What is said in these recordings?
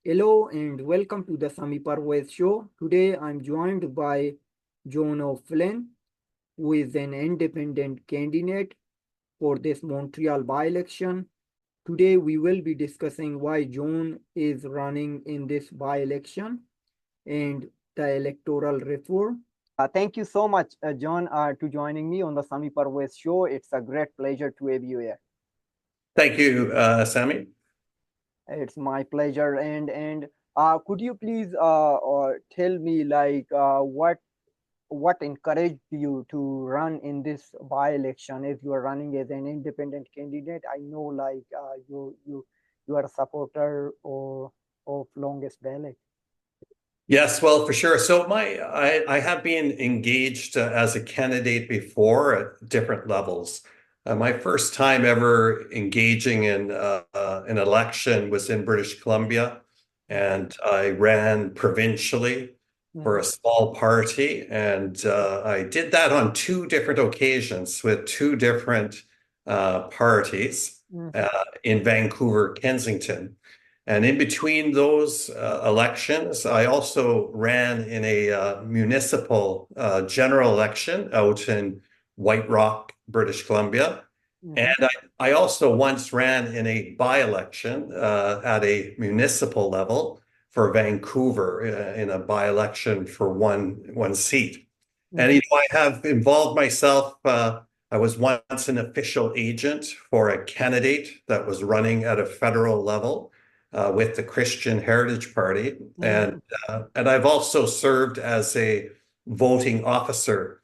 Hello and welcome to the Sami Parvez Show. Today I'm joined by John O'Flynn, who is an independent candidate for this Montreal by-election. Today we will be discussing why John is running in this by-election and the electoral reform. Thank you so much, John, to joining me on the Sami Parvez Show. It's a great pleasure to have you here. Thank you, Sami. It's my pleasure. And could you please tell me what encouraged you to run in this by-election if you are running as an independent candidate? I know you are a supporter of longest ballot. Yes, well, for sure. So I have been engaged as a candidate before at different levels. My first time ever engaging in an election was in British Columbia, and I ran provincially for a small party, and I did that on two different occasions with two different parties in Vancouver, Kensington. And in between those elections, I also ran in a municipal general election out in White Rock, British Columbia. And I also once ran in a by-election at a municipal level for Vancouver in a by-election for one seat. And I have involved myself. I was once an official agent for a candidate that was running at a federal level with the Christian Heritage Party. And I've also served as a voting officer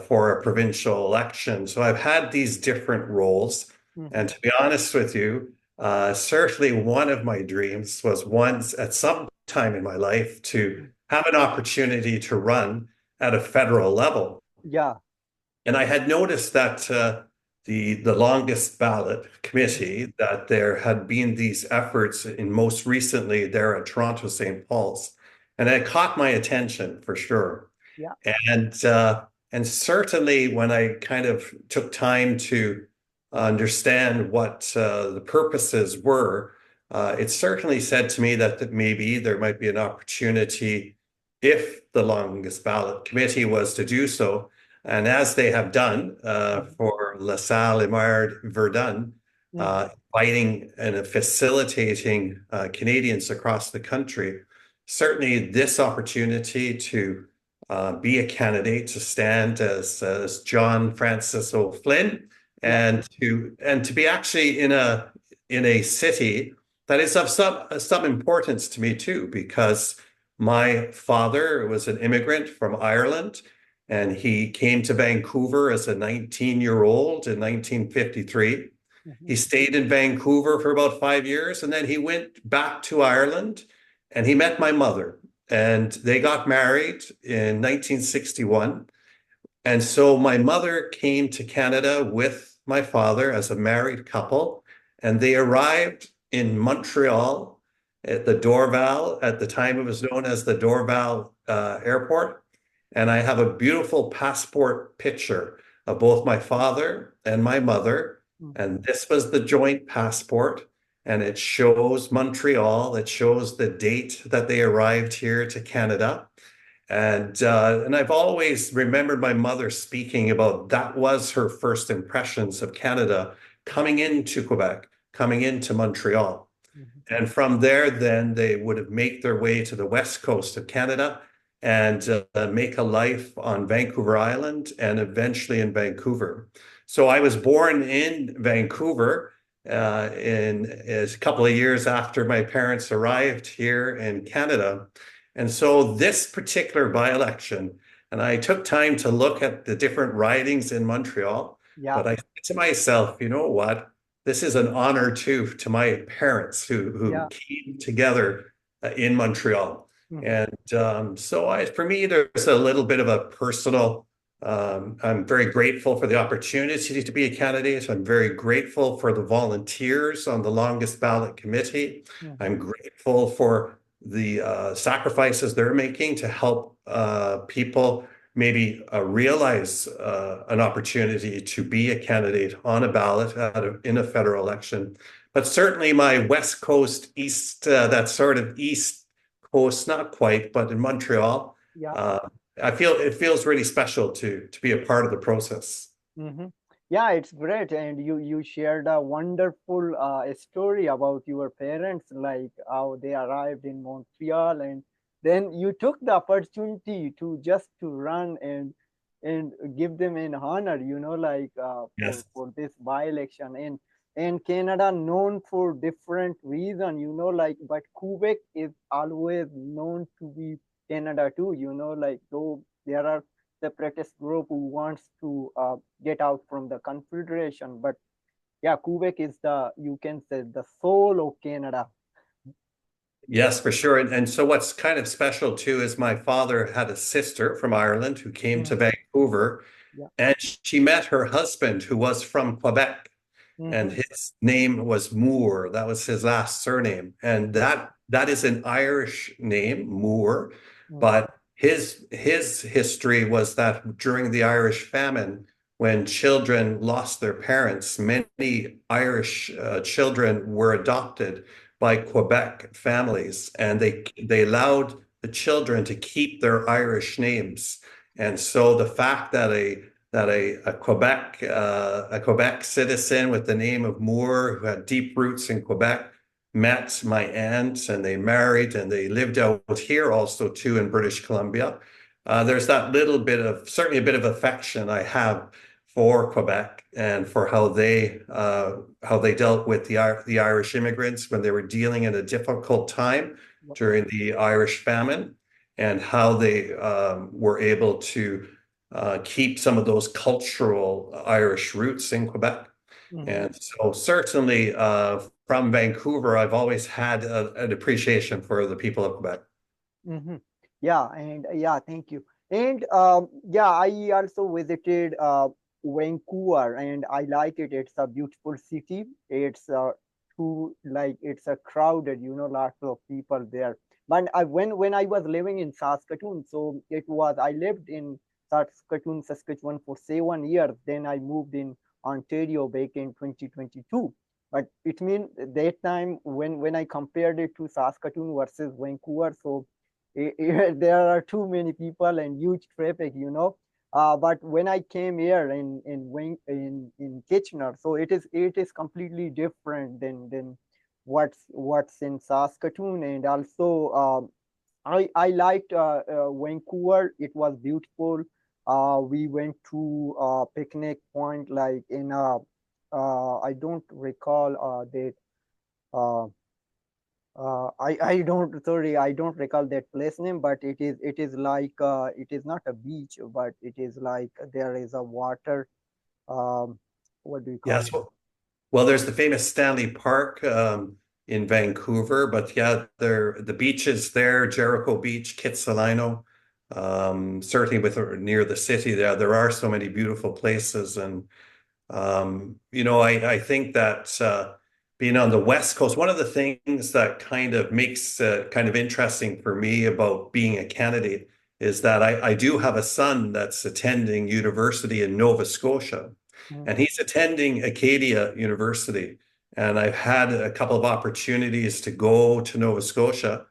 for a provincial election. So I've had these different roles. And to be honest with you, certainly one of my dreams was once at some time in my life to have an opportunity to run at a federal level. Yeah. And I had noticed that the longest ballot committee, that there had been these efforts in most recently there at Toronto St. Paul's. And it caught my attention for sure. Yeah. And certainly when I kind of took time to understand what the purposes were, it certainly said to me that maybe there might be an opportunity if the longest ballot committee was to do so. And as they have done for LaSalle, Imard, Verdun, inviting and facilitating Canadians across the country, certainly this opportunity to be a candidate, to stand as John Francis O'Flynn, and to be actually in a city that is of some importance to me too, because my father was an immigrant from Ireland. And he came to Vancouver as a 19-year-old in 1953. He stayed in Vancouver for about 5 years, and then he went back to Ireland, and he met my mother, and they got married in 1961. And so my mother came to Canada with my father as a married couple, and they arrived in Montreal at the Dorval. At the time, it was known as the Dorval Airport. And I have a beautiful passport picture of both my father and my mother. And this was the joint passport. And it shows Montreal. It shows the date that they arrived here to Canada. And I've always remembered my mother speaking about that was her first impressions of Canada coming into Quebec, coming into Montreal. And from there, then they would have made their way to the west coast of Canada and make a life on Vancouver Island and eventually in Vancouver. So I was born in Vancouver in a couple of years after my parents arrived here in Canada. And so this particular by-election, and I took time to look at the different ridings in Montreal, but I said to myself, you know what? This is an honor too to my parents who came together in Montreal. And so for me, there's a little bit of a personal, I'm very grateful for the opportunity to be a candidate. I'm very grateful for the volunteers on the longest ballot committee. I'm grateful for the sacrifices they're making to help people maybe realize an opportunity to be a candidate on a ballot in a federal election. but certainly my West Coast, East, that sort of East Coast, not quite, but in Montreal, Yeah. uh, I feel it feels really special to be a part of the process. Mm-hmm. Yeah, it's great, and you shared a wonderful story about your parents, like how they arrived in Montreal, and then you took the opportunity to just to run and give them an honor, like Yes. for this by-election, and Canada known for different reason, like but Quebec is always known to be Canada too, like though there are separatist group who wants to get out from the confederation, but yeah, Quebec is the, you can say, the soul of Canada. Yes, for sure. And so what's kind of special too is my father had a sister from Ireland who came to Mhm. Vancouver, Yeah. and she met her husband who was from Quebec, and Hmm. his name was Moore. That was his last surname. And that is an Irish name, Moore, Hmm. but his history was that during the Irish famine, when children lost their parents, many Irish children were adopted by Quebec families, and they allowed the children to keep their Irish names. And so the fact that a Quebec citizen with the name of Moore who had deep roots in Quebec met my aunt, and they married, and they lived out here also too in British Columbia. There's that little bit of, certainly a bit of affection I have for Quebec and for how they dealt with the Irish immigrants when they were dealing in a difficult time during the Irish famine, and how they were able to keep some of those cultural Irish roots in Quebec. Hmm. And so certainly from Vancouver, I've always had an appreciation for the people of Quebec. Hmm. Yeah, and yeah, thank you. And yeah, I also visited Vancouver, and I like it. It's a beautiful city. It's too, like, it's a crowded, lots of people there. But when I was living in Saskatoon, so it was, I lived in Saskatchewan for 7 years. Then I moved in Ontario back in 2022. But it means that time when I compared it to Saskatoon versus Vancouver, so there are too many people and huge traffic, but when I came here in Kitchener, so it is completely different than what's in Saskatoon. And also I liked Vancouver. It was beautiful. We went to a picnic point, like in I don't recall that uh, I don't, sorry, I don't recall that place name, but it is like it is not a beach, but it is like there is a water. Um, what do you call Yes, it? well, there's the famous Stanley Park in Vancouver, but yeah, the beaches there, Jericho Beach, Kitsilano, certainly with near the city there are so many beautiful places. And I think that being on the West Coast, one of the things that kind of makes kind of interesting for me about being a candidate is that I do have a son that's attending university in Nova Scotia, and Mhm. he's attending Acadia University. And I've had a couple of opportunities to go to Nova Scotia,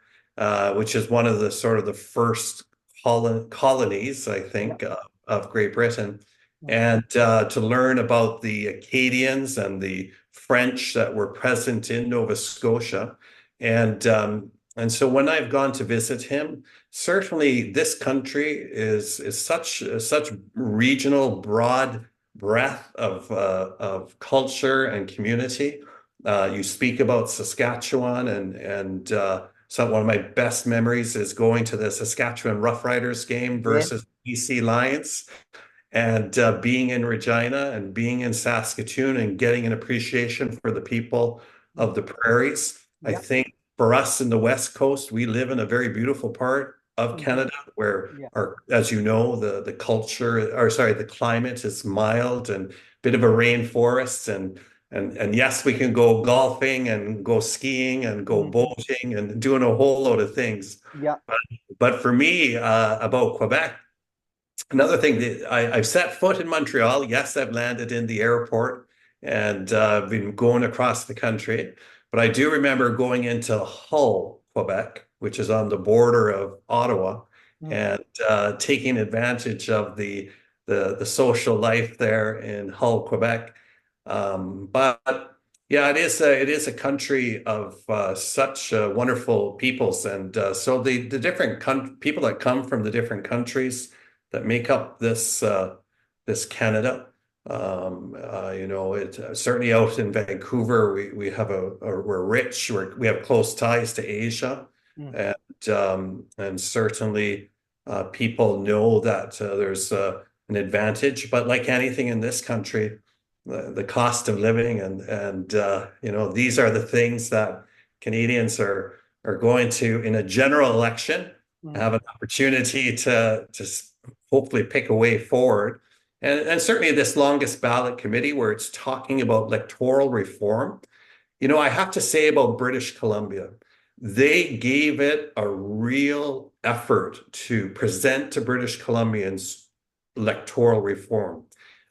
which is one of the sort of the first colonies, I Yeah. think, of Great Britain, Mhm. and to learn about the Acadians and the French that were present in Nova Scotia. And so when I've gone to visit him, certainly this country is such regional broad breadth of culture and community. You speak about Saskatchewan, and so one of my best memories is going to the Saskatchewan Roughriders game Yeah. versus BC Lions, and being in Regina and being in Saskatoon and getting an appreciation for the people of the prairies. I Yeah. think for us in the West Coast, we live in a very beautiful part of Mhm. Canada where Yeah. as you know, the culture, or sorry, the climate is mild and a bit of a rainforest, and yes, we can go golfing and go skiing and go Mhm. boating and doing a whole load of things. Yeah. But for me, about Quebec, another thing that I've set foot in Montreal. Yes, I've landed in the airport, and I've been going across the country. But I do remember going into Hull, Quebec, which is on the border of Ottawa, and taking advantage of the social life there in Hull, Quebec. But yeah, it is a country of such wonderful peoples, and so the different people that come from the different countries that make up this Canada. Certainly out in Vancouver, we have we're rich. We have close ties to Asia, and certainly people know that there's an advantage. But like anything in this country, the cost of living and these are the things that Canadians are going to, in a general election, have an opportunity to hopefully pick a way forward. And certainly this longest ballot committee where it's talking about electoral reform, I have to say about British Columbia, they gave it a real effort to present to British Columbians electoral reform.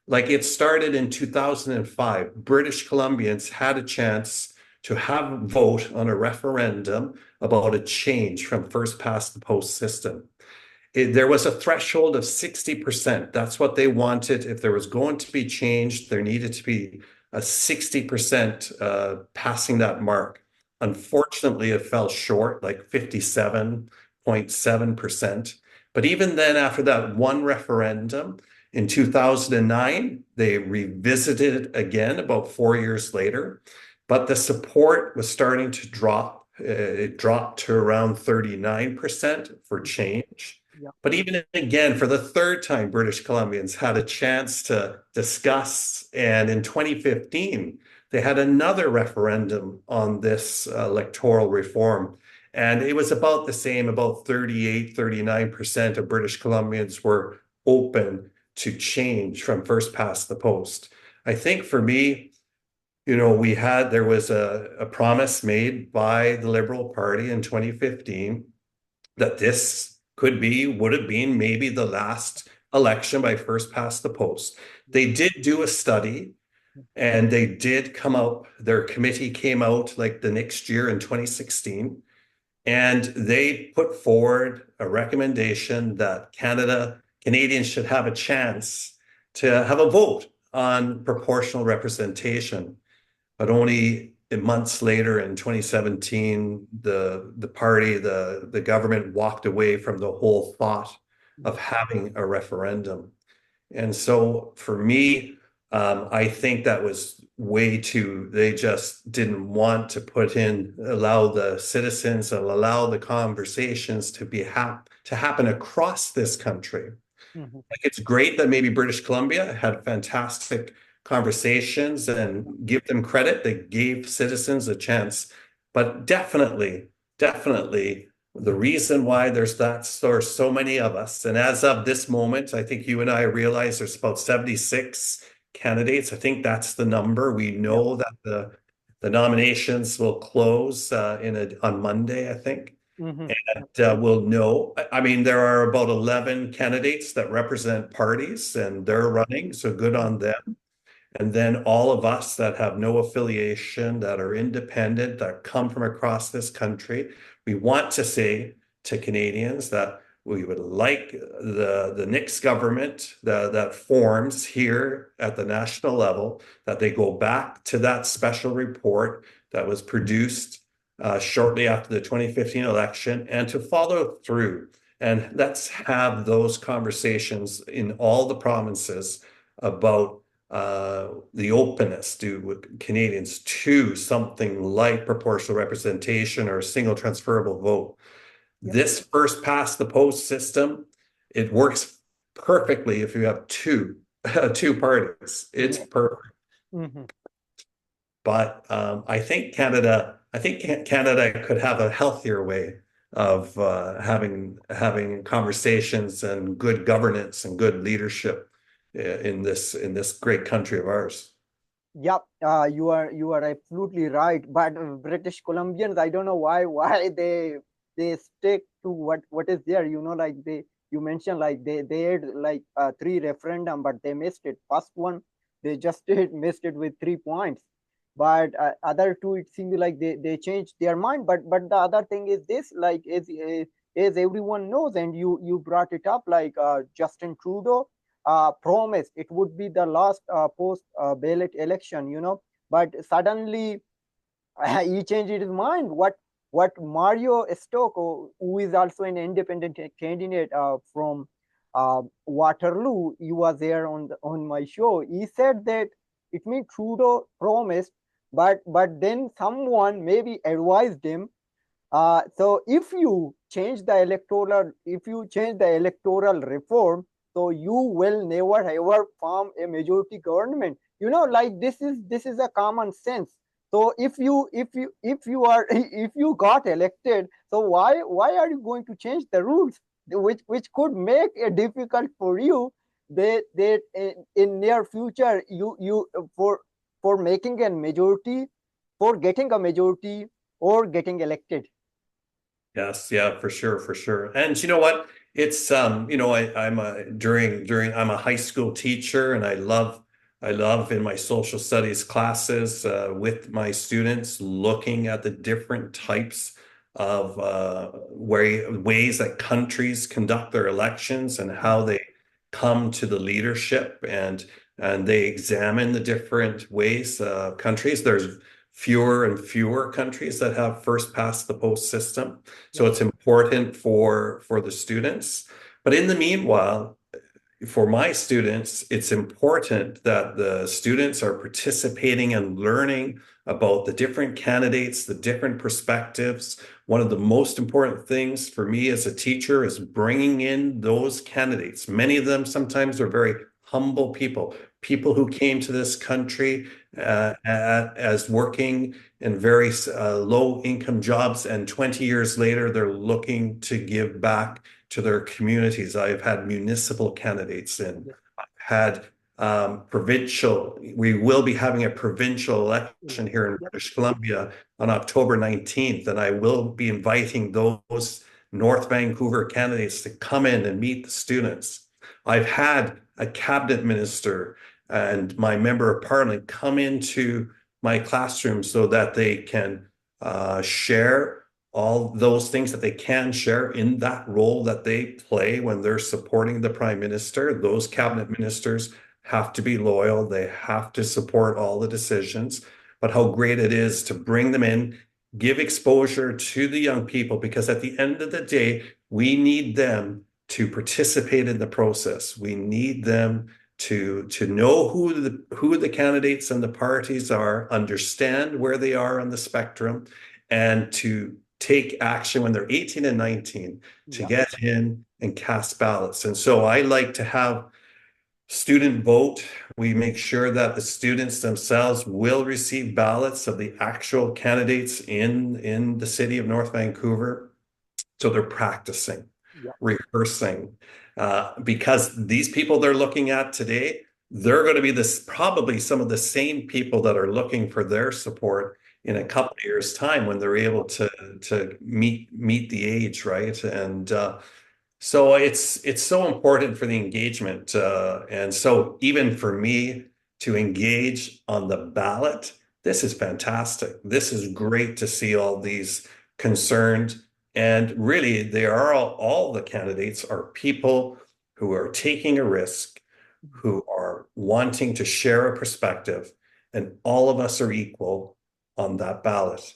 Like it started in 2005. British Columbians had a chance to have a vote on a referendum about a change from first past the post system. There was a threshold of 60%. That's what they wanted. If there was going to be change, there needed to be a 60% passing that mark. Unfortunately, it fell short, like 57.7%. But even then, after that one referendum in 2009, they revisited it again about 4 years later. But the support was starting to drop. It dropped to around 39% for change. Yeah. But even again, for the third time, British Columbians had a chance to discuss. And in 2015, they had another referendum on this electoral reform. And it was about the same, about 38, 39% of British Columbians were open to change from first past the post. I think for me, there was a promise made by the Liberal Party in 2015 that this would have been maybe the last election by first past the post. They did do a study and they did come out, their committee came out like the next year in 2016, and they put forward a recommendation that Canadians should have a chance to have a vote on proportional representation. But only months later in 2017, the government walked away from the whole thought of having a referendum. And so for me, I think that was they just didn't want to allow the citizens and allow the conversations to happen across this country. Like it's great that maybe British Columbia had fantastic conversations, and give them credit. They gave citizens a chance, but definitely the reason why there's so many of us, and as of this moment, I think you and I realize there's about 76 candidates. I think that's the number. We know that the nominations will close on Monday, I think. And we'll know. I mean, there are about 11 candidates that represent parties, and they're running, so good on them. And then all of us that have no affiliation, that are independent, that come from across this country, we want to say to Canadians that we would like the next government that forms here at the national level, that they go back to that special report that was produced shortly after the 2015 election, and to follow through. And let's have those conversations in all the provinces about the openness to Canadians to something like proportional representation or a single transferable vote. This first past the post system, it works perfectly if you have two parties. It's perfect. But I think Canada could have a healthier way of having conversations and good governance and good leadership in this great country of ours. Yeah, you are absolutely right. But British Columbians, I don't know why they stick to what is there. Like you mentioned, like they had like 3 referendum, but they missed it. First one they just missed it with 3 points. But other two, it seemed like they changed their mind. But the other thing is this, like as everyone knows, and you brought it up, like Justin Trudeau promised it would be the last post ballot election, but suddenly he changed his mind. What Mario Stocco, who is also an independent candidate from Waterloo, he was there on my show. He said that it means Trudeau promised, but then someone maybe advised him. So if you change the electoral reform, so you will never ever form a majority government. Like this is a common sense. So if you if you got elected, so why are you going to change the rules, which could make it difficult for you that in near future you for making a majority, for getting a majority or getting elected. Yes, yeah, for sure, for sure. And you know what? It's I'm a I'm a high school teacher, and I love in my social studies classes with my students looking at the different types of ways that countries conduct their elections and how they come to the leadership, and they examine the different ways countries. There's fewer and fewer countries that have first past the post system. So it's important for the students. But in the meanwhile, for my students, it's important that the students are participating and learning about the different candidates, the different perspectives. One of the most important things for me as a teacher is bringing in those candidates. Many of them sometimes are very humble people who came to this country as working in very low income jobs, and 20 years later, they're looking to give back to their communities. I've had municipal candidates, and I've had provincial. We will be having a provincial election here in British Columbia on October 19th, and I will be inviting those North Vancouver candidates to come in and meet the students. I've had a cabinet minister and my member of parliament come into my classroom so that they can share all those things that they can share in that role that they play when they're supporting the prime minister. Those cabinet ministers have to be loyal. They have to support all the decisions. But how great it is to bring them in, give exposure to the young people, because at the end of the day, we need them to participate in the process. We need them to know who the candidates and the parties are, understand where they are on the spectrum, and to take action when they're 18 and 19 to get in and cast ballots. And so I like to have student vote. We make sure that the students themselves will receive ballots of the actual candidates in the city of North Vancouver. So they're practicing, rehearsing, because these people they're looking at today, they're going to be probably some of the same people that are looking for their support in a couple of years' time when they're able to meet the age, right? And so it's so important for the engagement, and so even for me to engage on the ballot, this is fantastic. This is great to see all these concerned. And really, they are all the candidates are people who are taking a risk, who are wanting to share a perspective, and all of us are equal on that ballot.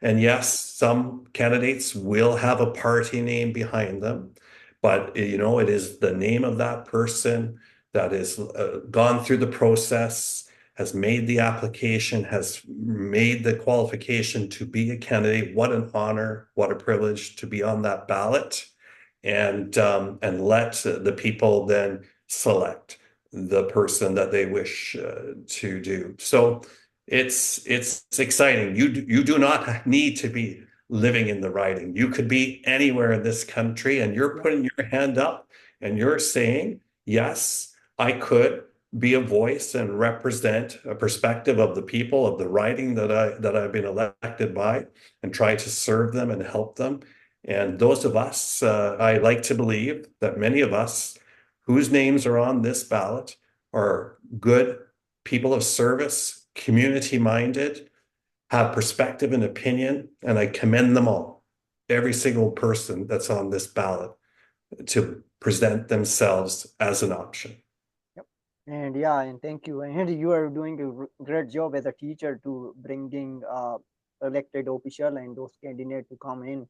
And yes, some candidates will have a party name behind them, but it is the name of that person that has gone through the process, has made the application, has made the qualification to be a candidate. What an honor, what a privilege to be on that ballot, and let the people then select the person that they wish to do. So it's exciting. You do not need to be living in the riding. You could be anywhere in this country, and you're putting your hand up and you're saying, yes, I could be a voice and represent a perspective of the people of the riding that I've been elected by, and try to serve them and help them. And those of us, I like to believe that many of us whose names are on this ballot are good people of service, community-minded, have perspective and opinion, and I commend them all, every single person that's on this ballot, to present themselves as an option. Yep. And yeah, and thank you. And you are doing a great job as a teacher to bringing elected official and those candidates to come in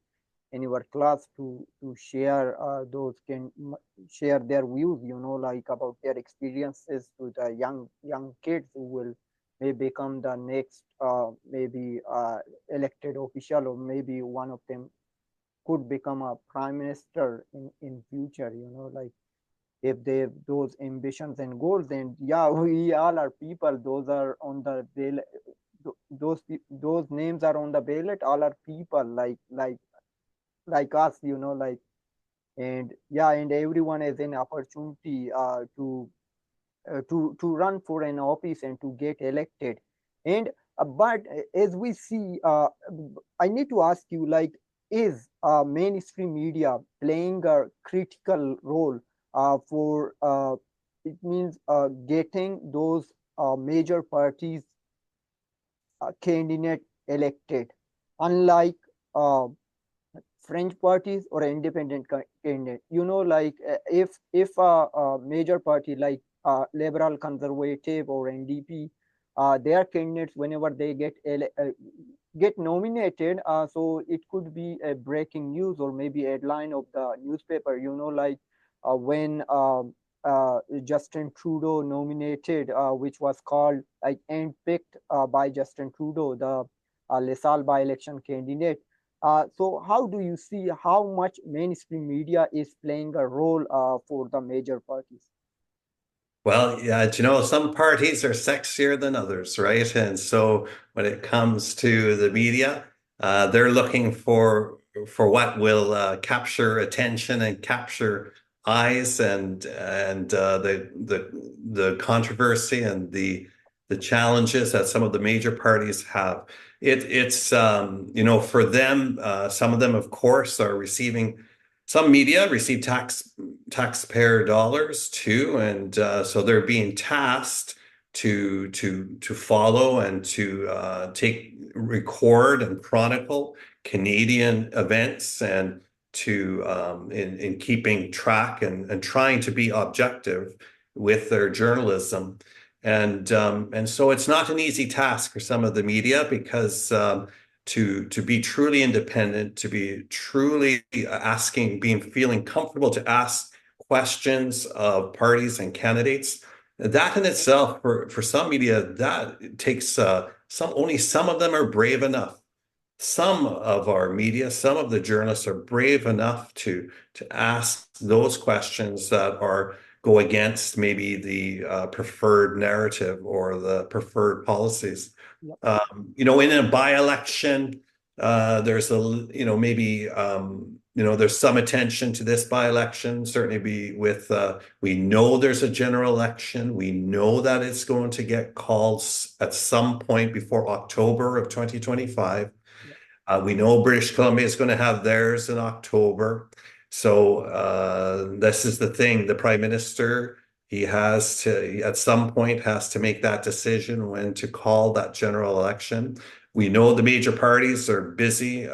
your class to share those can share their views, like about their experiences to the young kids who will may become the next maybe elected official, or maybe one of them could become a prime minister in future, like if they have those ambitions and goals. And yeah, we all are people, those are on the ballot, those names are on the ballot, all are people like us, like. And yeah, and everyone has an opportunity to run for an office and to get elected. And but as we see, I need to ask you, like, is mainstream media playing a critical role for it means getting those major parties candidate elected, unlike French parties or independent candidate? Like if a major party like Liberal, Conservative, or NDP, their candidates, whenever they get nominated, so it could be a breaking news or maybe a headline of the newspaper. Like when Justin Trudeau nominated, which was called like handpicked by Justin Trudeau, the LaSalle by-election candidate. So how do you see how much mainstream media is playing a role for the major parties? Well, yeah, some parties are sexier than others, right? And so when it comes to the media, they're looking for what will capture attention and capture eyes, and the controversy and the challenges that some of the major parties have. It's for them, some of them, of course, are receiving. Some media receive taxpayer dollars too, and so they're being tasked to follow and to record and chronicle Canadian events, and to in keeping track and trying to be objective with their journalism. And so it's not an easy task for some of the media, because to be truly independent, to be truly feeling comfortable to ask questions of parties and candidates. That in itself, for some media, that takes only some of them are brave enough. Some of our media, some of the journalists are brave enough to ask those questions that are go against maybe the preferred narrative or the preferred policies. Yep. In a by-election, there's maybe there's some attention to this by-election. Certainly, we know there's a general election. We know that it's going to get called at some point before October of 2025. We know British Columbia is going to have theirs in October. So this is the thing. The Prime Minister, he has to, at some point, has to make that decision when to call that general election. We know the major parties are busy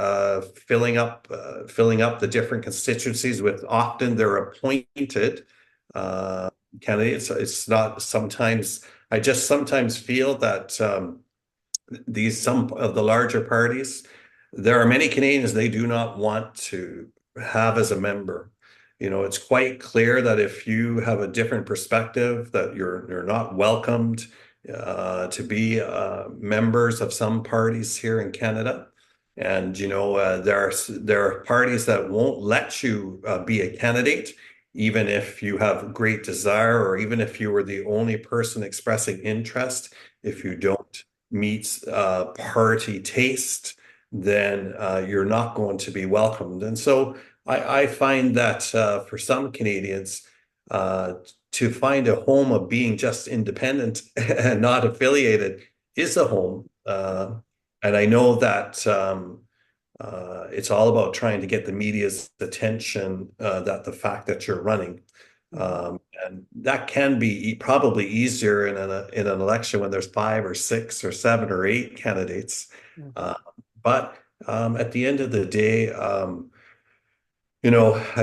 filling up the different constituencies with often their appointed candidates. It's not sometimes. I just sometimes feel that some of the larger parties, there are many Canadians they do not want to have as a member. It's quite clear that if you have a different perspective, that you're not welcomed to be members of some parties here in Canada. And there are parties that won't let you be a candidate, even if you have great desire, or even if you were the only person expressing interest. If you don't meet party taste, then you're not going to be welcomed. And so I find that for some Canadians, to find a home of being just independent and not affiliated is a home. And I know that it's all about trying to get the media's attention, that the fact that you're running. And that can be probably easier in an election when there's five or six or seven or eight candidates. Mhm. Uh, but at the end of the day, I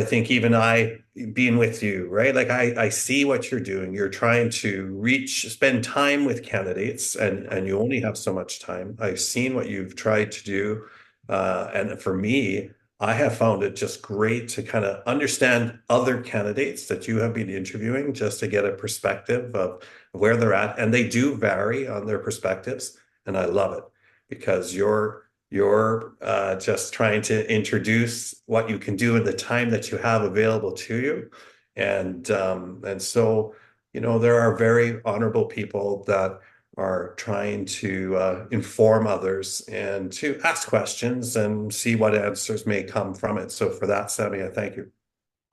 think even I being with you, right? Like I see what you're doing. You're trying to spend time with candidates, and you only have so much time. I've seen what you've tried to do. And for me, I have found it just great to kind of understand other candidates that you have been interviewing just to get a perspective of where they're at. And they do vary on their perspectives. And I love it because you're just trying to introduce what you can do in the time that you have available to you. And so, there are very honorable people that are trying to inform others and to ask questions and see what answers may come from it. So for that, Sami, I thank you.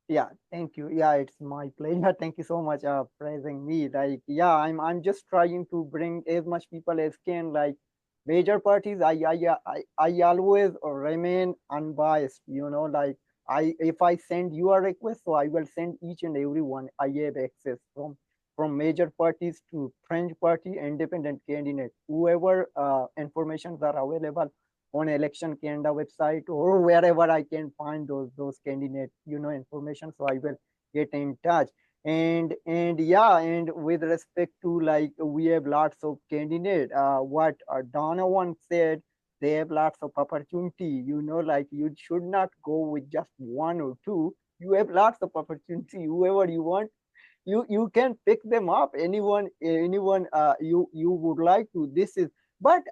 Yeah, thank you. Yeah, it's my pleasure. Thank you so much praising me. Like, yeah, I'm just trying to bring as much people as can. Like major parties, I always remain unbiased. Like if I send you a request, so I will send each and every one I have access from major parties to fringe party, independent candidate, whoever informations are available on election Canada website or wherever I can find those candidate information. So I will get in touch. And yeah, and with respect to like we have lots of candidate. What Donna once said, they have lots of opportunity. Like you should not go with just one or two. You have lots of opportunity. Whoever you want, you can pick them up, anyone you would like to. This is but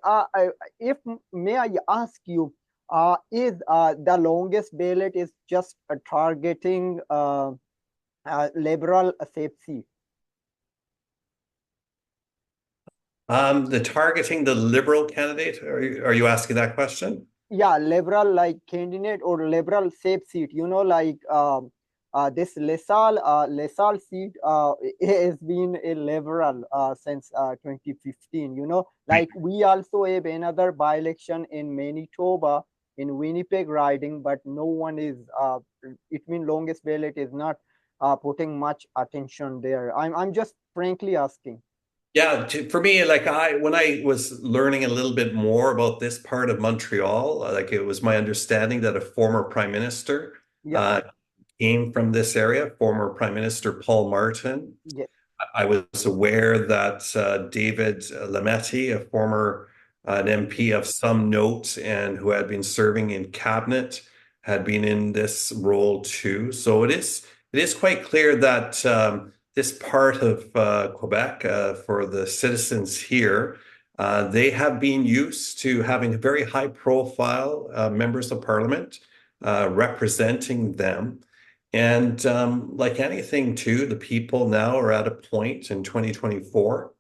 if may I ask you, is the longest ballot is just targeting liberal safe seat? The targeting the liberal candidate, are you asking that question? Yeah, liberal like candidate or liberal safe seat, like this LaSalle seat has been a liberal since 2015. Like we also have another by-election in Manitoba, in Winnipeg riding, but no one is it means longest ballot is not putting much attention there. I'm just frankly asking. Yeah, for me, like when I was learning a little bit more about this part of Montreal, like it was my understanding that a former prime minister Yeah. uh, came from this area, former Prime Minister Paul Martin. Yeah. I was aware that David Lametti, a former an MP of some note and who had been serving in cabinet, had been in this role too. So it is quite clear that this part of Quebec, for the citizens here, they have been used to having very high profile members of parliament representing them. And like anything, too, the people now are at a point in 2024,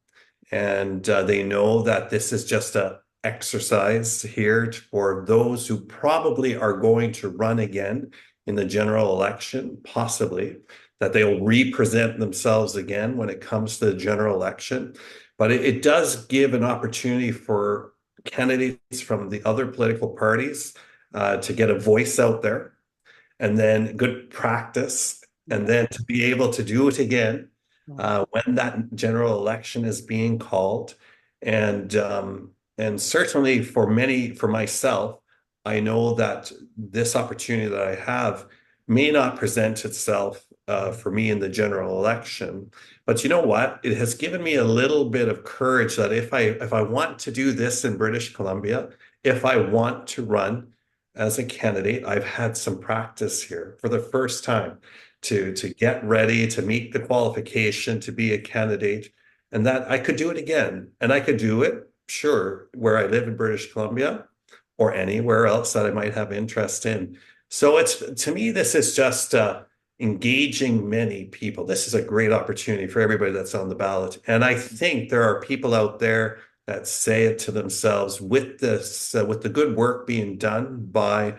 and they know that this is just a exercise here for those who probably are going to run again in the general election, possibly, that they'll represent themselves again when it comes to the general election. But it does give an opportunity for candidates from the other political parties to get a voice out there and then good practice, and Yeah. then to be able to do it again Mm. when that general election is being called. And certainly for myself, I know that this opportunity that I have may not present itself for me in the general election. But you know what? It has given me a little bit of courage that if I want to do this in British Columbia, if I want to run as a candidate, I've had some practice here for the first time to get ready to meet the qualification to be a candidate, and that I could do it again. And I could do it, sure, where I live in British Columbia or anywhere else that I might have interest in. So it's to me, this is just engaging many people. This is a great opportunity for everybody that's on the ballot. And I think there are people out there that say it to themselves with this, with the good work being done by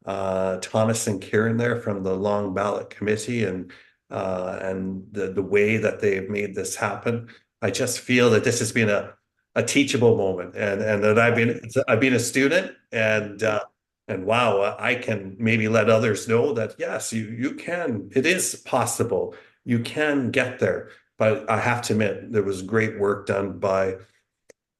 Thomas and Kieran there from the Long Ballot Committee, and the way that they've made this happen. I just feel that this has been a teachable moment, and that I've been a student, and wow, I can maybe let others know that yes, you can. It is possible you can get there. But I have to admit, there was great work done by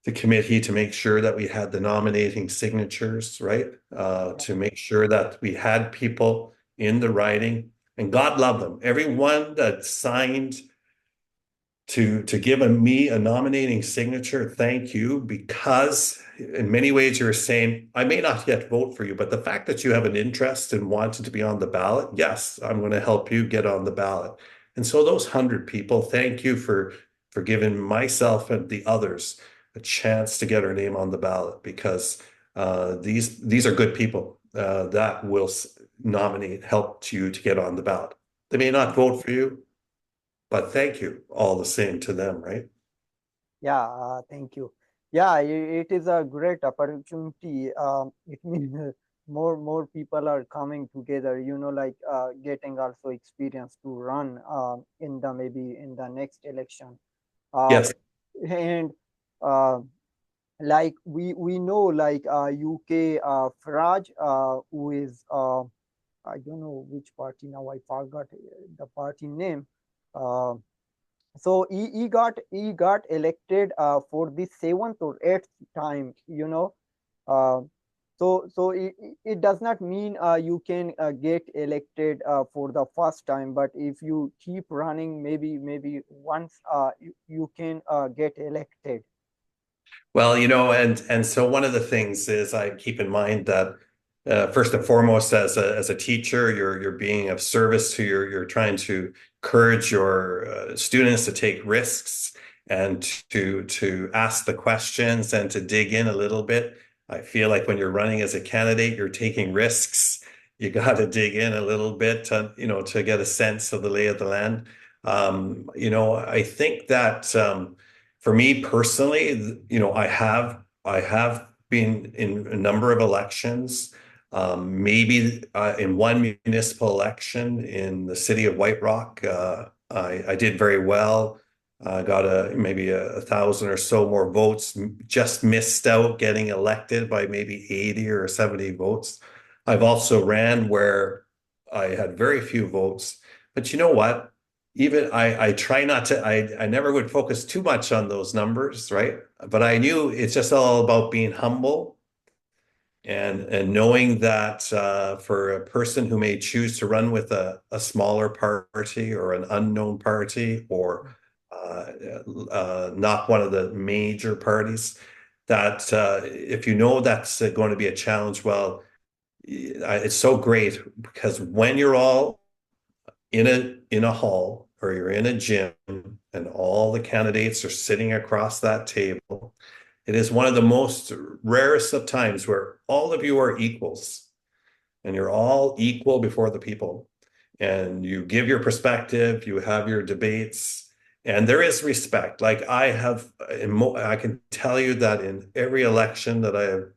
the committee to make sure that we had the nominating signatures, right? To make sure that we had people in the writing, and God love them. Everyone that signed to give me a nominating signature, thank you, because in many ways you're saying, I may not yet vote for you, but the fact that you have an interest and wanted to be on the ballot, yes, I'm going to help you get on the ballot. And so those 100 people, thank you for giving myself and the others a chance to get our name on the ballot, because these are good people that will nominate, help you to get on the ballot. They may not vote for you, but thank you all the same to them, right? Yeah, thank you. Yeah, it is a great opportunity. It means more people are coming together, like getting also experience to run in the maybe in the next election. Uh, Yes. and uh, like we know like UK Farage, who is I don't know which party now. I forgot the party name. Uh, so he got elected for the seventh or eighth time. Uh, so it does not mean you can get elected for the first time, but if you keep running, maybe once you can get elected. Well, and so one of the things is I keep in mind that first and foremost, as a teacher, you're being of service to you're trying to encourage your students to take risks and to ask the questions and to dig in a little bit. I feel like when you're running as a candidate, you're taking risks. You got to dig in a little bit to get a sense of the lay of the land. I think that. For me personally, I have been in a number of elections. Maybe in one municipal election in the city of White Rock, I did very well. Got maybe 1,000 or so more votes. Just missed out getting elected by maybe 80 or 70 votes. I've also ran where I had very few votes, but you know what? Even I try not to, I never would focus too much on those numbers, right? But I knew it's just all about being humble and knowing that for a person who may choose to run with a smaller party or an unknown party or uh, not one of the major parties, that if you know that's going to be a challenge, well, it's so great because when you're all in a hall or you're in a gym and all the candidates are sitting across that table, it is one of the most rarest of times where all of you are equals and you're all equal before the people. And you give your perspective, you have your debates, and there is respect. Like I can tell you that in every election that I have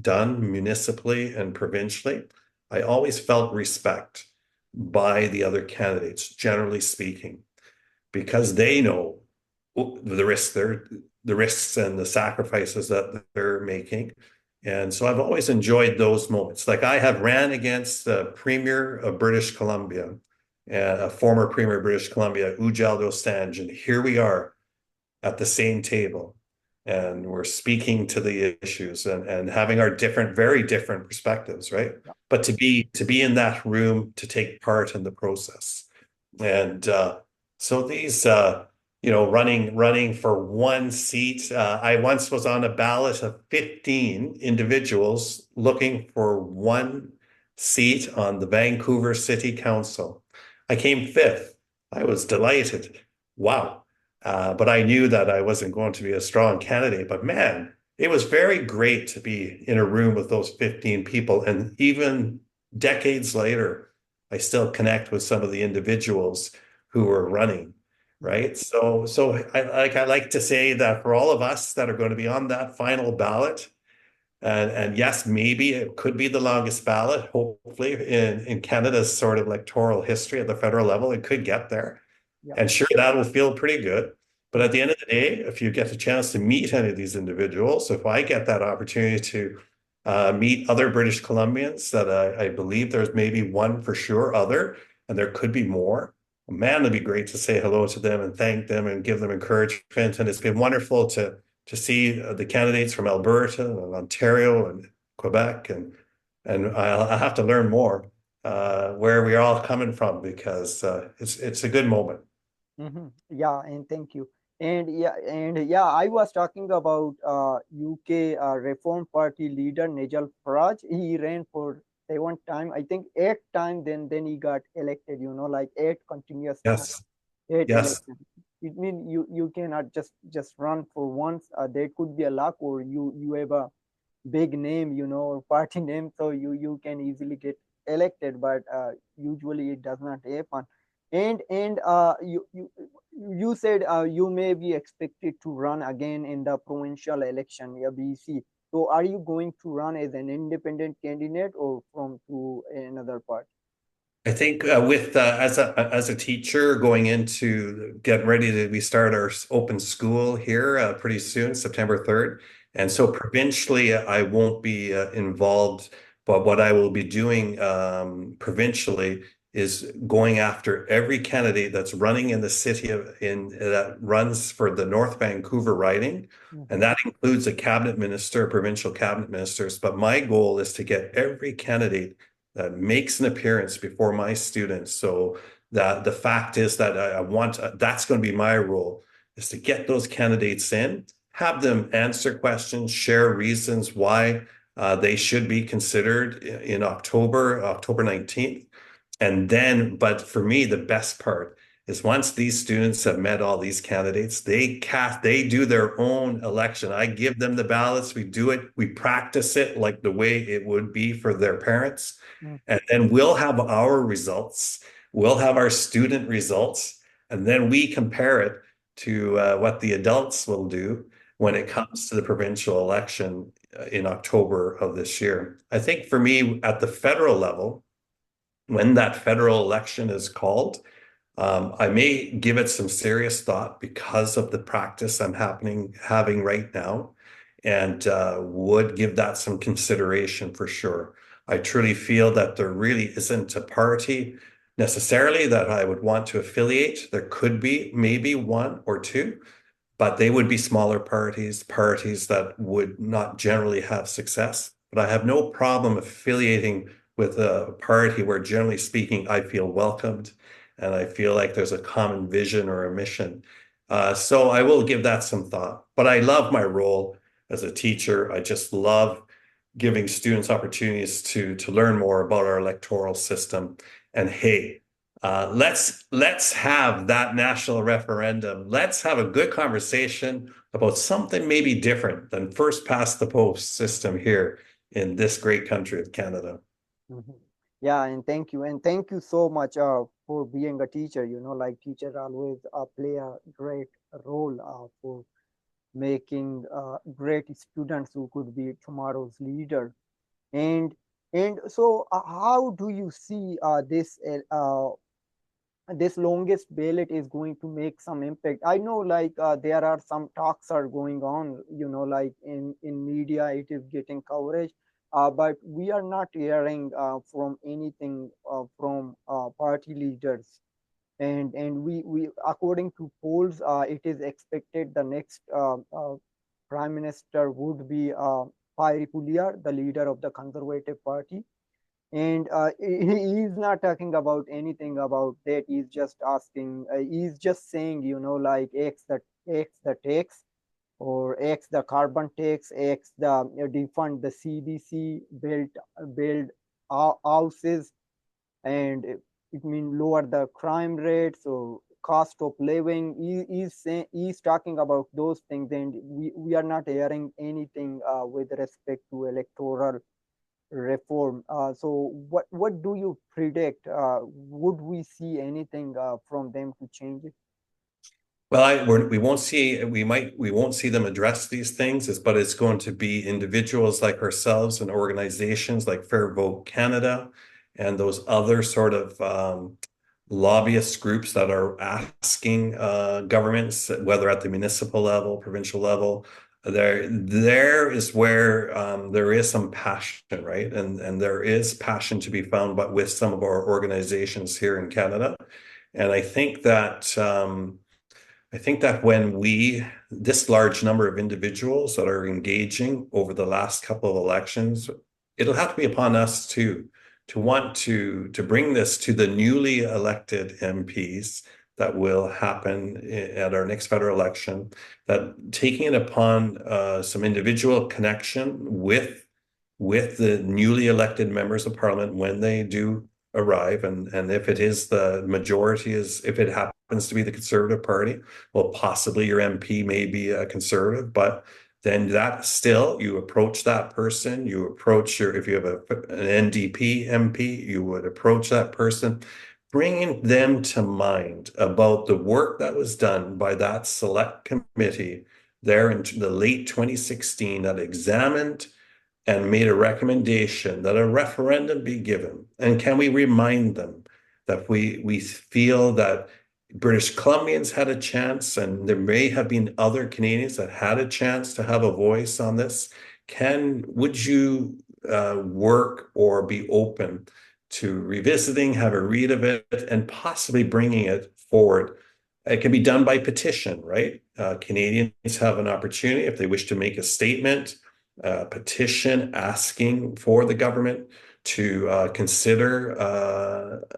done municipally and provincially, I always felt respect by the other candidates, generally speaking, because they know the risks and the sacrifices that they're making. And so I've always enjoyed those moments. Like I have ran against the Premier of British Columbia, a former Premier of British Columbia, Ujjal Dosanjh, and here we are at the same table and we're speaking to the issues and having our very different perspectives, right? Yeah. But to be in that room to take part in the process. And so these running for one seat. I once was on a ballot of 15 individuals looking for one seat on the Vancouver City Council. I came fifth. I was delighted. Wow. But I knew that I wasn't going to be a strong candidate. But man, it was very great to be in a room with those 15 people. And even decades later, I still connect with some of the individuals who were running, right? So I like to say that for all of us that are going to be on that final ballot, and yes, maybe it could be the longest ballot, hopefully in Canada's sort of electoral history at the federal level, it could get there. Yeah. And sure, that will feel pretty good. But at the end of the day, if you get the chance to meet any of these individuals, if I get that opportunity to meet other British Columbians, that I believe there's maybe one for sure other, and there could be more. Man, it'd be great to say hello to them and thank them and give them encouragement. And it's been wonderful to see the candidates from Alberta and Ontario and Quebec, and I'll have to learn more where we're all coming from because it's a good moment. Yeah, and thank you. And I was talking about UK Reform Party leader Nigel Farage. He ran for seventh time, I think eighth time. Then he got elected. Like eight continuous time, Yes, eight yes. elections. It means you cannot just run for once. There could be a luck, or you have a big name, or party name, so you can easily get elected. But usually it does not happen. And you said you may be expected to run again in the provincial election, yeah, BC. So are you going to run as an independent candidate or from to another party? I think with as a teacher going into getting ready to we start our open school here pretty soon, September 3rd. And so provincially, I won't be involved, but what I will be doing provincially is going after every candidate that's running in the city that runs for the North Vancouver riding. And Mhm. that includes a cabinet minister, provincial cabinet ministers. But my goal is to get every candidate that makes an appearance before my students. So that the fact is that I want that's going to be my role is to get those candidates in, have them answer questions, share reasons why they should be considered in October 19th. And then, but for me, the best part is once these students have met all these candidates, they do their own election. I give them the ballots, we do it, we practice it like the way it would be for their parents. Mhm. And then we'll have our results, we'll have our student results, and then we compare it to what the adults will do when it comes to the provincial election in October of this year. I think for me, at the federal level, when that federal election is called, I may give it some serious thought because of the practice having right now, and would give that some consideration for sure. I truly feel that there really isn't a party necessarily that I would want to affiliate. There could be maybe one or two, but they would be smaller parties, parties that would not generally have success. But I have no problem affiliating with a party where, generally speaking, I feel welcomed and I feel like there's a common vision or a mission. So I will give that some thought. But I love my role as a teacher. I just love giving students opportunities to learn more about our electoral system. And hey, let's have that national referendum. Let's have a good conversation about something maybe different than first past the post system here in this great country of Canada. Mhm. Yeah, and thank you so much for being a teacher. Like teachers always play a great role for making great students who could be tomorrow's leader. And and so how do you see this longest ballot is going to make some impact? I know, like there are some talks are going on, like in media it is getting coverage, but we are not hearing from anything from party leaders. And we according to polls, it is expected the next prime minister would be Pierre Pouliot, the leader of the Conservative Party. And he's not talking about anything about that. He's just asking, he's just saying, like x the tax, or x the carbon tax, x the defund the CBC, build houses, and it means lower the crime rates or cost of living. He's talking about those things, and we are not hearing anything with respect to electoral reform. So what do you predict? Would we see anything from them to change it? Well, we won't see we won't see them address these things, but it's going to be individuals like ourselves and organizations like Fair Vote Canada and those other sort of lobbyist groups that are asking governments, whether at the municipal level, provincial level, there is where there is some passion, right? And there is passion to be found, but with some of our organizations here in Canada. And I think that when this large number of individuals that are engaging over the last couple of elections, it'll have to be upon us to want to bring this to the newly elected MPs that will happen at our next federal election, that taking it upon some individual connection with the newly elected members of parliament when they do arrive, and if it is the majority, if it happens to be the Conservative Party, well, possibly your MP may be a Conservative, but then that still, you approach that person, if you have an NDP MP, you would approach that person, bringing them to mind about the work that was done by that select committee there in the late 2016 that examined and made a recommendation that a referendum be given. And can we remind them that we feel that British Columbians had a chance, and there may have been other Canadians that had a chance to have a voice on this? Would you work or be open to revisiting, have a read of it, and possibly bringing it forward? It can be done by petition, right? Canadians have an opportunity if they wish to make a statement, petition asking for the government to consider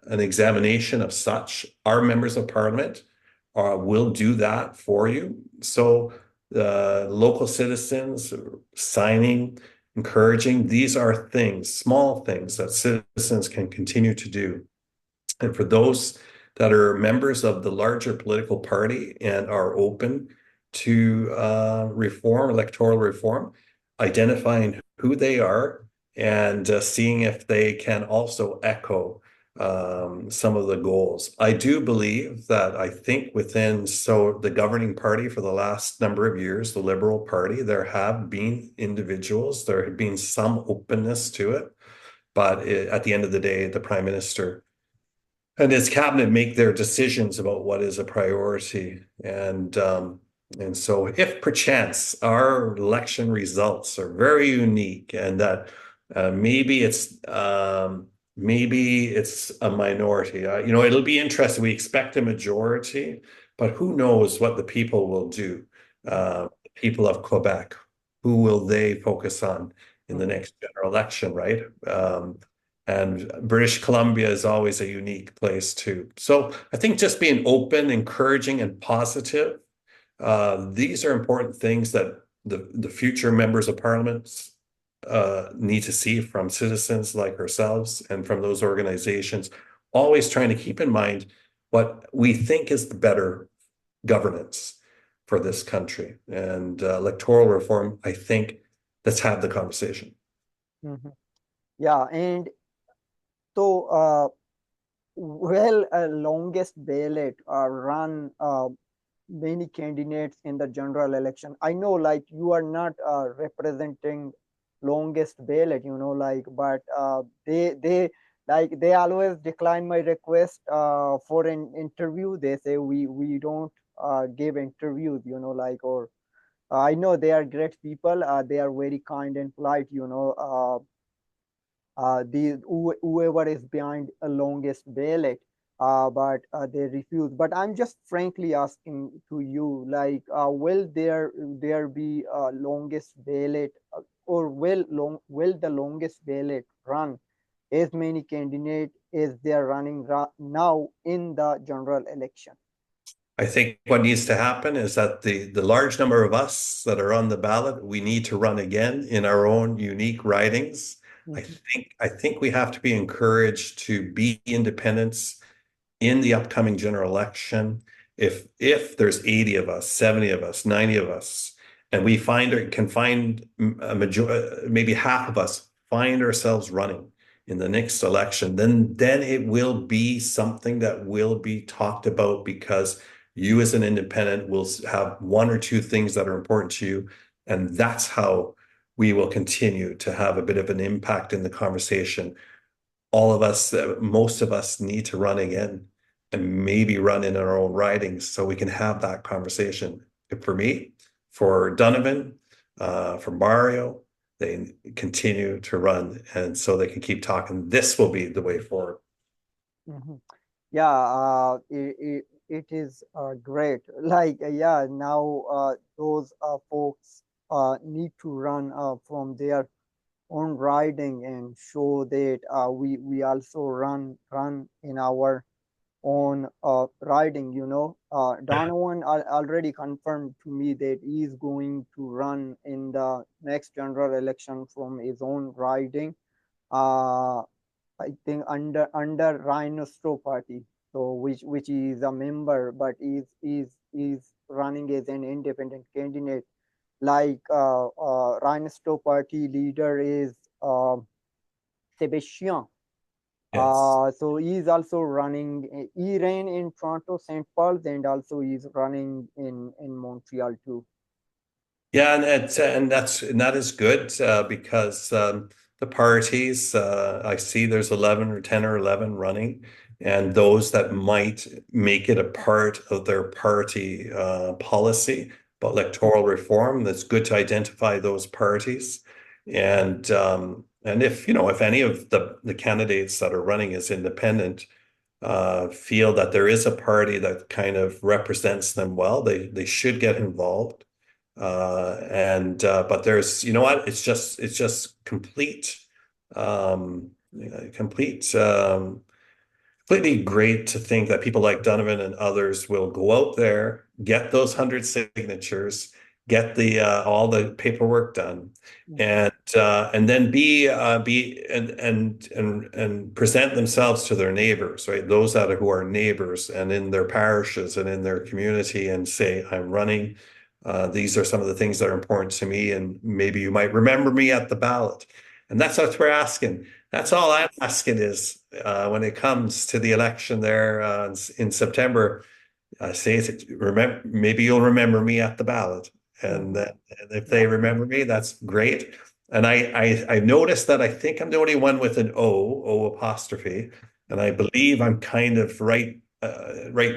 an examination of such. Our members of parliament will do that for you. So local citizens signing, encouraging, these are things, small things that citizens can continue to do. And for those that are members of the larger political party and are open to electoral reform, identifying who they are and seeing if they can also echo some of the goals. I do believe that I think the governing party for the last number of years, the Liberal Party, there have been individuals, there have been some openness to it, but at the end of the day, the Prime Minister and his cabinet make their decisions about what is a priority. And so if perchance our election results are very unique and that maybe it's a minority, it'll be interesting. We expect a majority, but who knows what the people will do? People of Quebec, who will they focus on in the next general election, right? And British Columbia is always a unique place too. So I think just being open, encouraging, and positive, these are important things that the future members of parliament need to see from citizens like ourselves and from those organizations, always trying to keep in mind what we think is the better governance for this country. And electoral reform, I think, let's have the conversation. Mhm. Yeah, and so longest ballot run many candidates in the general election. I know, like, you are not representing longest ballot, but they always decline my request for an interview. They say we don't give interviews, or I know they are great people. They are very kind and polite, whoever is behind a longest ballot, but they refuse. But I'm just frankly asking to you, like, will there be a longest ballot, or will the longest ballot run as many candidates as they're running now in the general election? I think what needs to happen is that the large number of us that are on the ballot, we need to run again in our own unique ridings. Mhm. I think we have to be encouraged to be independents in the upcoming general election. If there's 80 of us, 70 of us, 90 of us, and we can find maybe half of us find ourselves running in the next election, then it will be something that will be talked about, because you as an independent will have one or two things that are important to you, and that's how we will continue to have a bit of an impact in the conversation. All of us, most of us, need to run again and maybe run in our own ridings so we can have that conversation. For me, for Donovan, for Mario, they continue to run, and so they can keep talking. This will be the way forward. Mhm. Yeah, it is great. Like, yeah, now those folks need to run from their own riding and show that we also run in our own riding. Donovan already confirmed to me that he is going to run in the next general election from his own riding. Uh, I think under Rhino Party, so which is a member, but is running as an independent candidate. Like Rhino Party leader is Sebastian. Yes. So he's also running. He ran in Toronto, St. Paul's, and also he's running in Montreal too. Yeah, and that is good because the parties I see there's 11 or 10 or 11 running, and those that might make it a part of their party policy, but electoral reform, that's good to identify those parties. And if if any of the candidates that are running as independent feel that there is a party that kind of represents them well, they should get involved. And but there's, you know what? It's just um, complete, completely great to think that people like Donovan and others will go out there, get those 100 signatures, get the all the paperwork done, Mhm. and then be and present themselves to their neighbors, right? Those that are who are neighbors and in their parishes and in their community, and say, I'm running. These are some of the things that are important to me, and maybe you might remember me at the ballot. And that's what we're asking. That's all I'm asking is when it comes to the election there in September, say remember, maybe you'll remember me at the ballot. Mhm. And if they Yeah. remember me, that's great. And I noticed that I think I'm the only one with an O apostrophe, and I believe I'm kind of right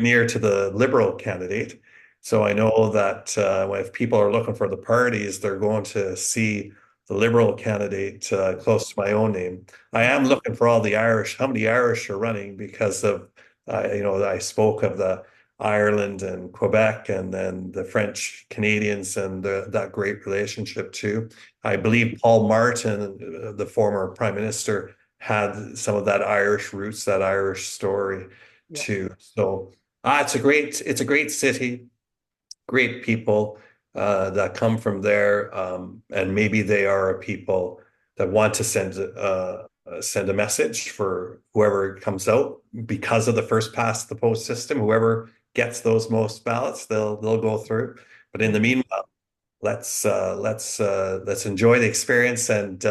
near to the Liberal candidate. So I know that if people are looking for the parties, they're going to see the Liberal candidate close to my own name. I am looking for all the Irish, how many Irish are running because of, I spoke of the Ireland and Quebec and then the French Canadians and that great relationship too. I believe Paul Martin, the former prime minister, had some of that Irish roots, that Irish story Yeah. too. So it's a great city, great people that come from there, and maybe they are a people that want to send a message for whoever comes out because of the first past the post system. Whoever gets those most ballots, they'll go through. But in the Mhm. meanwhile, let's enjoy the experience and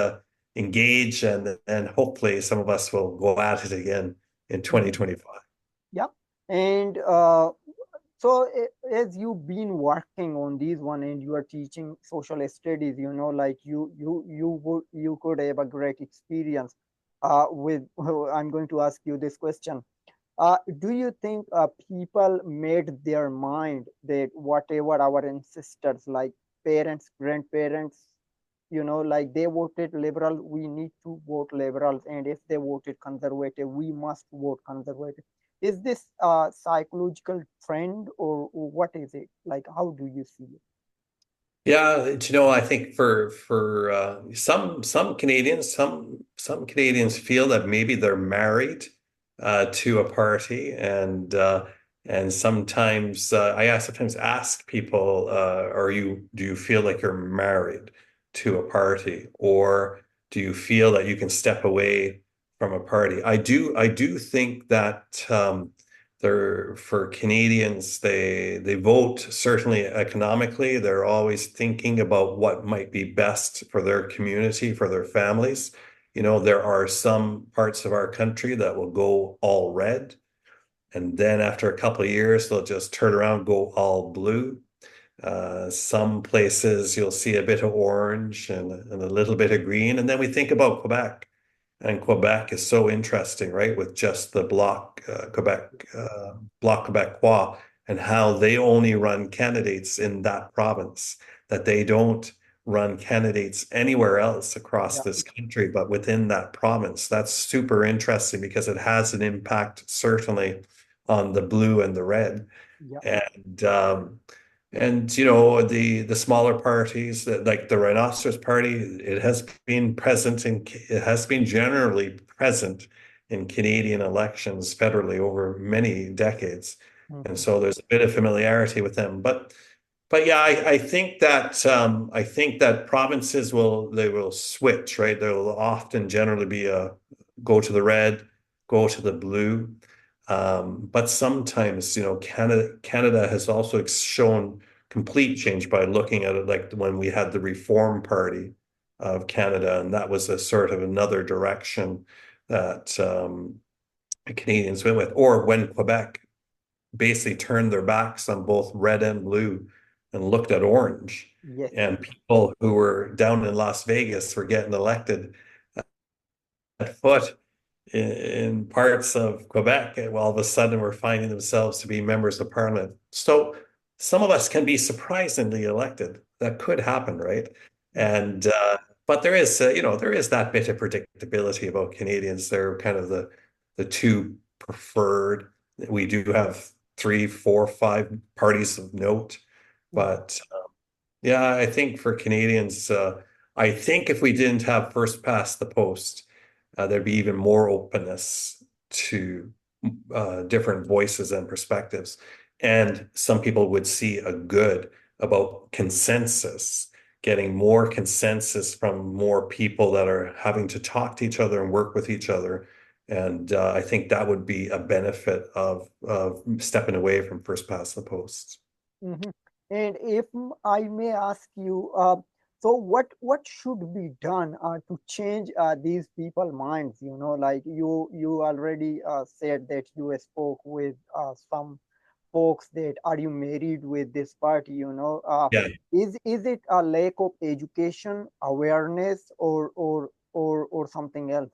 engage, and hopefully some of us will go at it again in Mhm. 2025. Yeah. And so as you've been working on these one and you are teaching social studies, like you could have a great experience with. I'm going to ask you this question. Do you think people made their mind that whatever our ancestors, like parents, grandparents, like they voted liberal, we need to vote liberals, and if they voted conservative, we must vote conservative? Is this a psychological trend, or what is it? Like, how do you see it? Yeah, I think for some Canadians feel that maybe they're married to a party, and sometimes I sometimes ask people, do you feel like you're married to a party, or do you feel that you can step away from a party? I do think that they're for Canadians, they vote certainly economically. They're always thinking about what might be best for their community, for their families. There are some parts of our country that will go all red, and then after a couple of years, they'll just turn around, go all blue. Some places you'll see a bit of orange and a little bit of green. And then we think about Quebec. And Quebec is so interesting, right? With just the Bloc Québécois, and how they only run candidates in that province, that they don't run candidates anywhere else across Yeah. this country, but within that province. That's super interesting because it has an impact certainly on the blue and the red. Yeah. And and you know the smaller parties like the Rhinoceros Party, it has been generally present in Canadian elections federally over many decades, and Mhm. so there's a bit of familiarity with them. But yeah, I think that provinces will switch, right? There will often generally be a go to the red, go to the blue. But sometimes, you know, Canada has also shown complete change by looking at it like when we had the Reform Party of Canada, and that was a sort of another direction that Canadians went with, or when Quebec basically turned their backs on both red and blue and looked at orange. Yes. And people who were down in Las Vegas were getting elected at foot in parts of Quebec, and all of a sudden were finding themselves to be members of parliament. So some of us can be surprisingly elected. That could happen, right? And but there is, you know, there is that bit of predictability about Canadians. They're kind of the two preferred. We do have three, four, five parties of note, Mhm. but yeah, I think for Canadians, I think if we didn't have first past the post, there'd be even more openness to different voices and perspectives. And some people would see a good about consensus, getting more consensus from more people that are having to talk to each other and work with each other. And I think that would be a benefit of stepping away from first past the post. Mhm. And if I may ask you, so what should be done to change these people minds? You know, like you already said that you spoke with some folks that are you married with this party? You know, Yeah. is it a lack of education, awareness, or something else?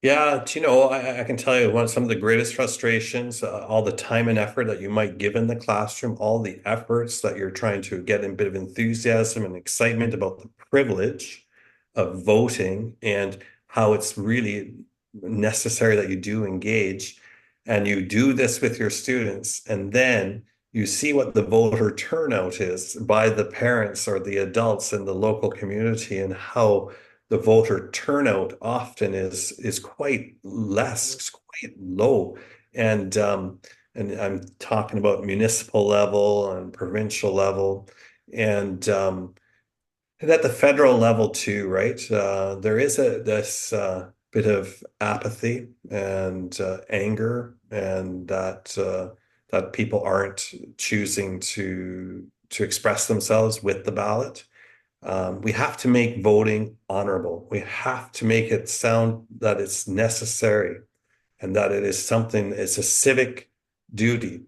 Yeah, do you know, I can tell you some of the greatest frustrations, all the time and effort that you might give in the classroom, all the efforts that you're trying to get a bit of enthusiasm and excitement about the privilege of voting and how it's really necessary that you do engage. And you do this with your students, and then you see what the voter turnout is by the parents or the adults in the local community and how the voter turnout often is quite less, quite low. And and I'm talking about municipal level and provincial level, and at the federal level too, right? There is this bit of apathy and anger, and that people aren't choosing to express themselves with the ballot. We have to make voting honorable. We have to make it sound that it's necessary and that it is something, it's a civic duty.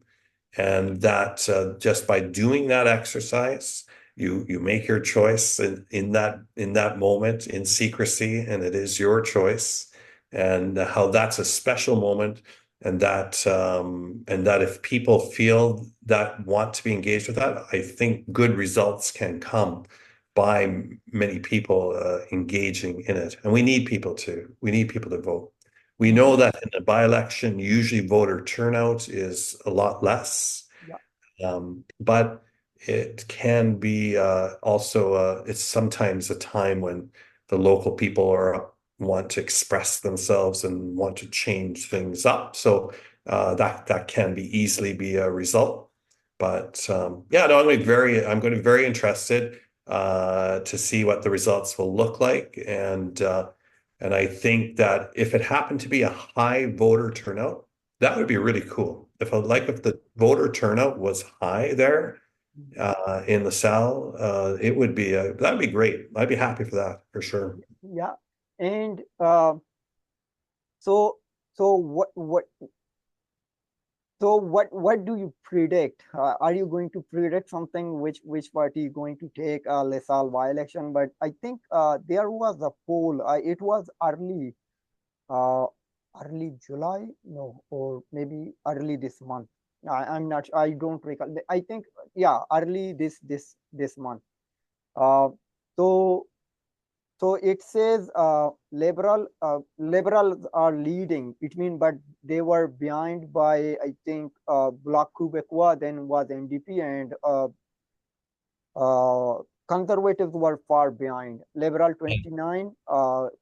And that just by doing that exercise, you make your choice in that moment in secrecy, and it is your choice. And how that's a special moment, and that if people feel that want to be engaged with that, I think good results can come by many people engaging in it. And we need people to vote. We know Mhm. that in a by-election, usually voter turnout is a lot less, Yeah. but it can be also, it's sometimes a time when the local people want to express themselves and want to change things up. So that can be easily be a result. But yeah, no, I'm going to be very interested to see what the results will look like. And I think that if it happened to be a high voter turnout, that would be really cool. If the voter turnout was high there in the Sal, it would be that would be great. I'd be happy for that for sure. Yeah. And so so what do you predict? Are you going to predict something which party is going to take LaSalle by-election? But I think there was a poll. It was uh, early July, no, or maybe early this month. I'm not. I don't recall. I think yeah, early this month. Uh, so so it says liberals are leading. It means, but they were behind by I think Bloc Québécois, then was NDP, and uh, conservatives were far behind. Liberal 29,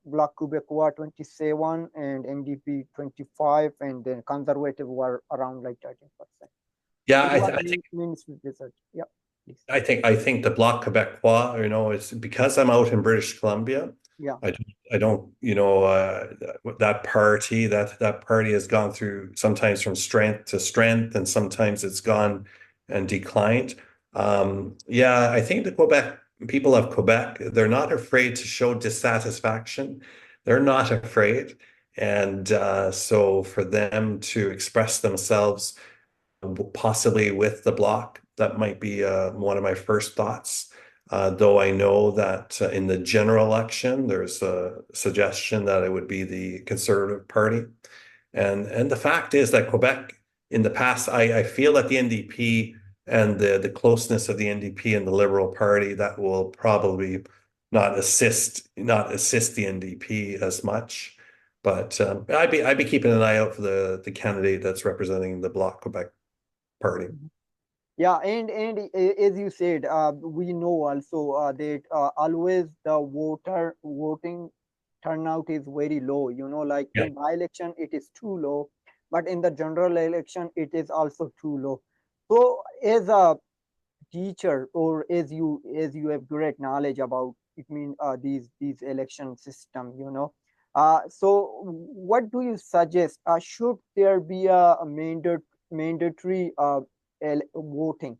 Bloc Québécois 27, and NDP 25, and then conservative were around like 13%. Yeah, It I, was th I think Ministry research. Yeah, please. I think the Bloc Québécois, it's because I'm out in British Columbia. Yeah. I don't, that party has gone through sometimes from strength to strength, and sometimes it's gone and declined. Yeah, I think the Quebec people of Quebec, they're not afraid to show dissatisfaction. They're not afraid, and so for them to express themselves possibly with the block. That might be one of my first thoughts. Though I know that in the general election, there's a suggestion that it would be the Conservative Party. And the fact is that Quebec, in the past, I feel that the NDP and the closeness of the NDP and the Liberal Party, that will probably not assist the NDP as much. But I'd be keeping an eye out for the candidate that's representing the Bloc Quebec Party. Yeah, and as you said, we know also that always the voting turnout is very low. Like Yeah. in by-election, it is too low, but in the general election, it is also too low. So, as a teacher, or as you have great knowledge about it, mean these election system. So what do you suggest? Should there be a mandatory voting?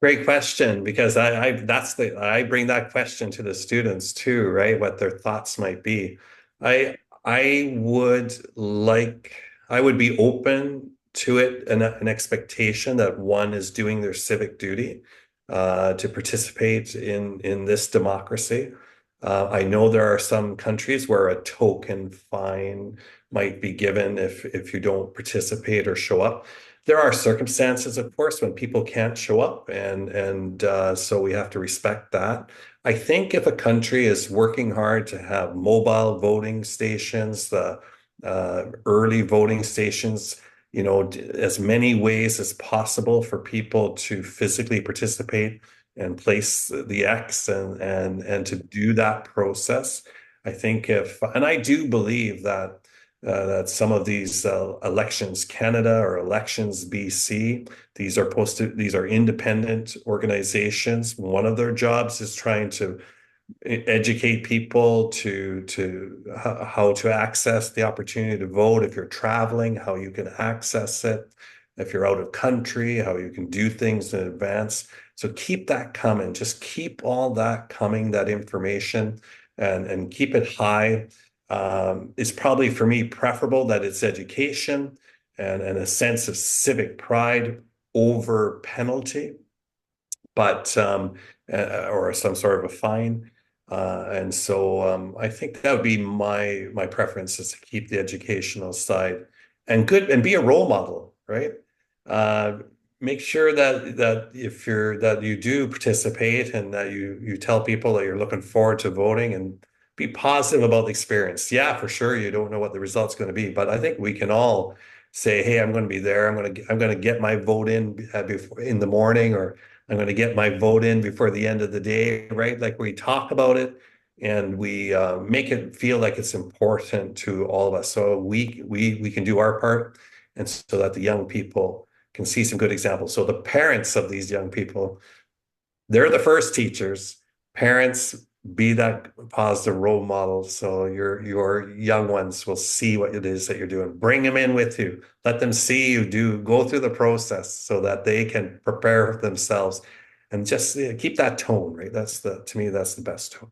Great question, because I bring that question to the students too, right? What their thoughts might be. I would like I would be open to it, an expectation that one is doing their civic duty to participate in this democracy. I know there are some countries where a token fine might be given if you don't participate or show up. There are circumstances, of course, when people can't show up, and so we have to respect that. I think if a country is working hard to have mobile voting stations, the early voting stations, as many ways as possible for people to physically participate and place the X and to do that process. I think and I do believe that some of these Elections Canada or Elections BC, these are independent organizations. One of their jobs is trying to educate people to how to access the opportunity to vote. If you're traveling, how you can access it. If you're out of country, how you can do things in advance. So keep that coming. Just keep all that coming, that information, and keep it high. It's probably for me preferable that it's education and a sense of civic pride over penalty, but or some sort of a fine. And so I think that would be my preference, is to keep the educational side and be a role model, right? Uh, Make sure that you do participate, and that you tell people that you're looking forward to voting, and be positive about the experience. Yeah, for sure, you don't know what the result's going to be, but I think we can all say, "Hey, I'm going to be there. I'm going to get my vote in before in the morning, or I'm going to get my vote in before the end of the day," right? Like, we talk about it, and we make it feel like it's important to all of us. So we can do our part, and so that the young people can see some good examples. So the parents of these young people, they're the first teachers. Parents, be that positive role model, so your young ones will see what it is that you're doing. Bring them in with you. Let them see you go through the process, so that they can prepare themselves, and just keep that tone, right? To me, that's the best tone.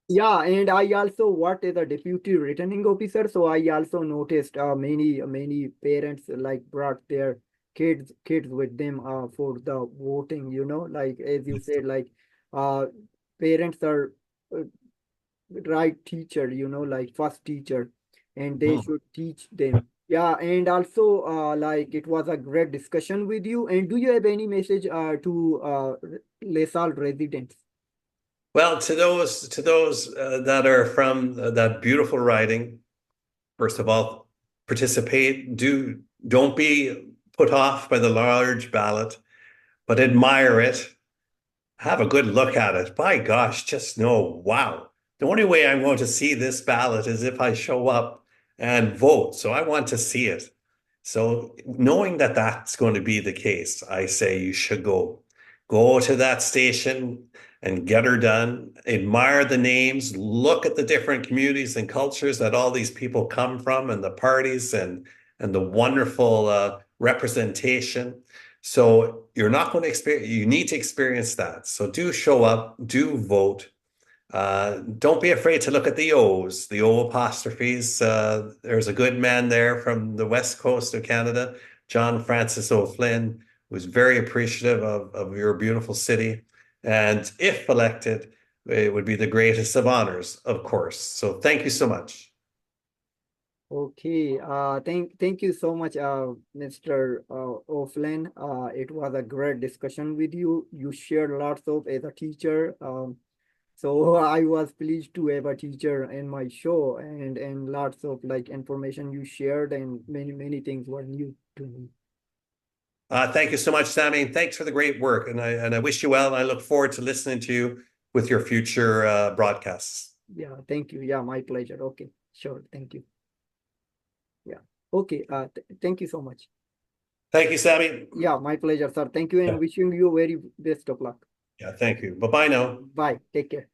Yeah, and I also worked as a deputy returning officer, so I also noticed many parents like brought their kids with them for the voting. Like as you said, like uh parents are uh, right teacher. Like first teacher, and they Mhm. should teach them. Yeah, and also like it was a great discussion with you. And do you have any message to LaSalle residents? Well, to those that are from that beautiful riding, first of all, participate. Don't be put off by the large ballot, but admire it. Have a good look at it. By gosh, just know, wow. The only way I'm going to see this ballot is if I show up and vote. So I want to see it. So knowing that that's going to be the case, I say you should go to that station and get her done. Admire the names, look at the different communities and cultures that all these people come from and the parties and the wonderful representation. So you're not going to experience, you need to experience that. So do show up, do vote. Don't be afraid to look at the O's, the O apostrophes. There's a good man there from the west coast of Canada, John Francis O'Flynn, who's very appreciative of your beautiful city. And if elected, it would be the greatest of honors, of course. So thank you so much. Okay, thank you so much, Mr. O'Flynn. It was a great discussion with you. You shared lots of as a teacher. So I was pleased to have a teacher in my show, and lots of like information you shared, and many things were new to me. Thank you so much, Sammy. Thanks for the great work. And I wish you well. And I look forward to listening to you with your future broadcasts. Yeah, thank you. Yeah, my pleasure. Okay, sure. Thank you. Yeah. Okay. Thank you so much. Thank you, Sammy. Yeah, my pleasure, sir. Thank you, and Yeah, wishing you very best of luck. yeah, thank you. Bye-bye now. Bye. Take care.